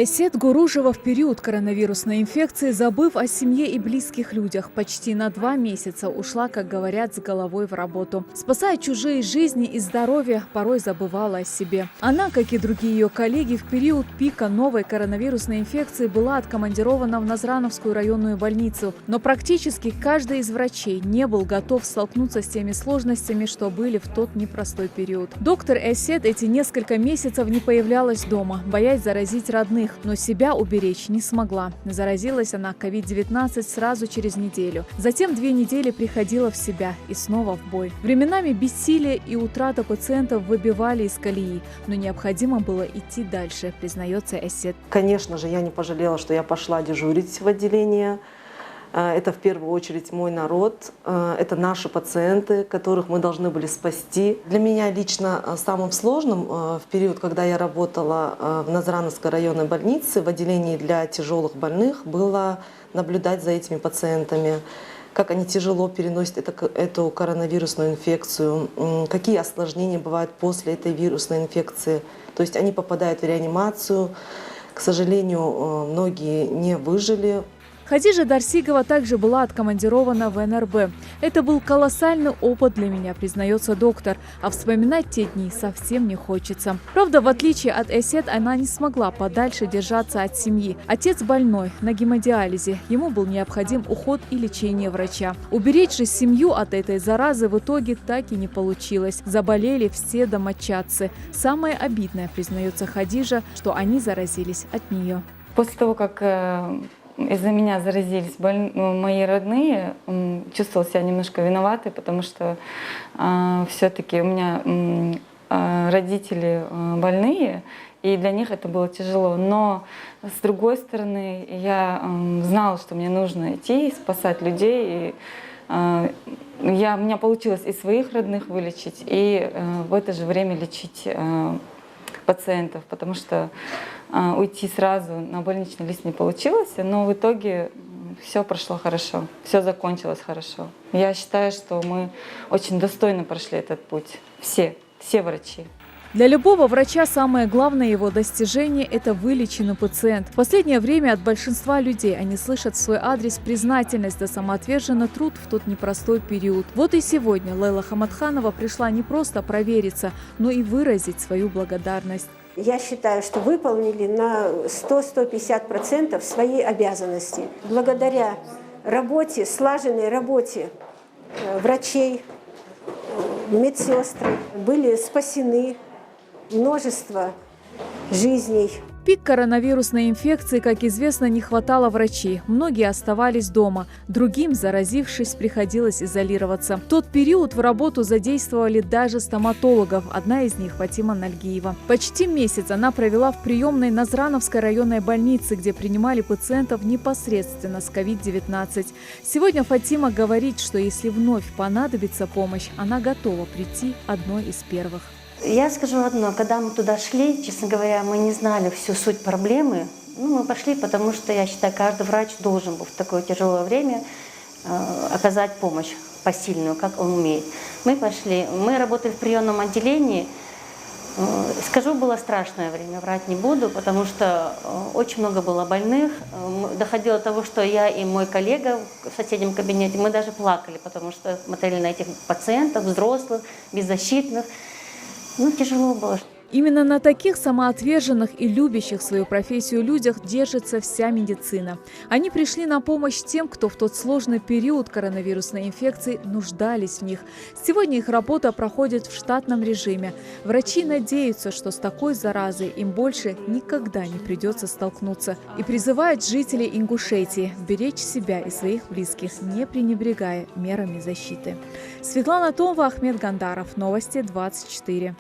Эсет Гуружева в период коронавирусной инфекции, забыв о семье и близких людях, почти на 2 месяца ушла, как говорят, с головой в работу. Спасая чужие жизни и здоровье, порой забывала о себе. Она, как и другие ее коллеги, в период пика новой коронавирусной инфекции была откомандирована в Назрановскую районную больницу. Но практически каждый из врачей не был готов столкнуться с теми сложностями, что были в тот непростой период. Доктор Эсет эти несколько месяцев не появлялась дома, боясь заразить родных. Но себя уберечь не смогла. Заразилась она COVID-19 сразу через неделю. Затем 2 недели приходила в себя и снова в бой. Временами бессилие и утрата пациентов выбивали из колеи, но необходимо было идти дальше, признается Эсет. Конечно же, я не пожалела, что я пошла дежурить в отделение. Это в первую очередь мой народ, это наши пациенты, которых мы должны были спасти. Для меня лично самым сложным в период, когда я работала в Назрановской районной больнице в отделении для тяжелых больных, было наблюдать за этими пациентами, как они тяжело переносят эту коронавирусную инфекцию, какие осложнения бывают после этой вирусной инфекции. То есть они попадают в реанимацию. К сожалению, многие не выжили. Хадижа Дарсигова также была откомандирована в НРБ. Это был колоссальный опыт для меня, признается доктор. А вспоминать те дни совсем не хочется. Правда, в отличие от Эсет, она не смогла подальше держаться от семьи. Отец больной, на гемодиализе. Ему был необходим уход и лечение врача. Уберечь же семью от этой заразы в итоге так и не получилось. Заболели все домочадцы. Самое обидное, признается Хадижа, что они заразились от нее. После того, как из-за меня заразились мои родные, чувствовала себя немножко виноватой, потому что все-таки у меня родители больные, и для них это было тяжело. Но с другой стороны, я знала, что мне нужно идти, спасать людей. И у меня получилось и своих родных вылечить, и в это же время лечить пациентов, потому что уйти сразу на больничный лист не получилось, но в итоге все прошло хорошо, все закончилось хорошо. Я считаю, что мы очень достойно прошли этот путь, все врачи. Для любого врача самое главное его достижение – это вылеченный пациент. В последнее время от большинства людей они слышат в свой адрес признательность за самоотверженный труд в тот непростой период. Вот и сегодня Лейла Хамадханова пришла не просто провериться, но и выразить свою благодарность. Я считаю, что выполнили на 100–150% свои обязанности. Благодаря работе, слаженной работе врачей, медсестры были спасены множество жизней. В пик коронавирусной инфекции, как известно, не хватало врачей. Многие оставались дома. Другим, заразившись, приходилось изолироваться. В тот период в работу задействовали даже стоматологов. Одна из них – Фатима Нальгиева. Почти месяц она провела в приемной Назрановской районной больницы, где принимали пациентов непосредственно с COVID-19. Сегодня Фатима говорит, что если вновь понадобится помощь, она готова прийти одной из первых. Я скажу одно, когда мы туда шли, честно говоря, мы не знали всю суть проблемы. Мы пошли, потому что, я считаю, каждый врач должен был в такое тяжелое время оказать помощь посильную, как он умеет. Мы пошли, мы работали в приемном отделении. Скажу, было страшное время, врать не буду, потому что очень много было больных. Доходило до того, что я и мой коллега в соседнем кабинете, мы даже плакали, потому что смотрели на этих пациентов, взрослых, беззащитных. Тяжело было. Именно на таких самоотверженных и любящих свою профессию людях держится вся медицина. Они пришли на помощь тем, кто в тот сложный период коронавирусной инфекции нуждались в них. Сегодня их работа проходит в штатном режиме. Врачи надеются, что с такой заразой им больше никогда не придется столкнуться. И призывают жителей Ингушетии беречь себя и своих близких, не пренебрегая мерами защиты. Светлана Томова, Ахмед Гандаров. Новости 24.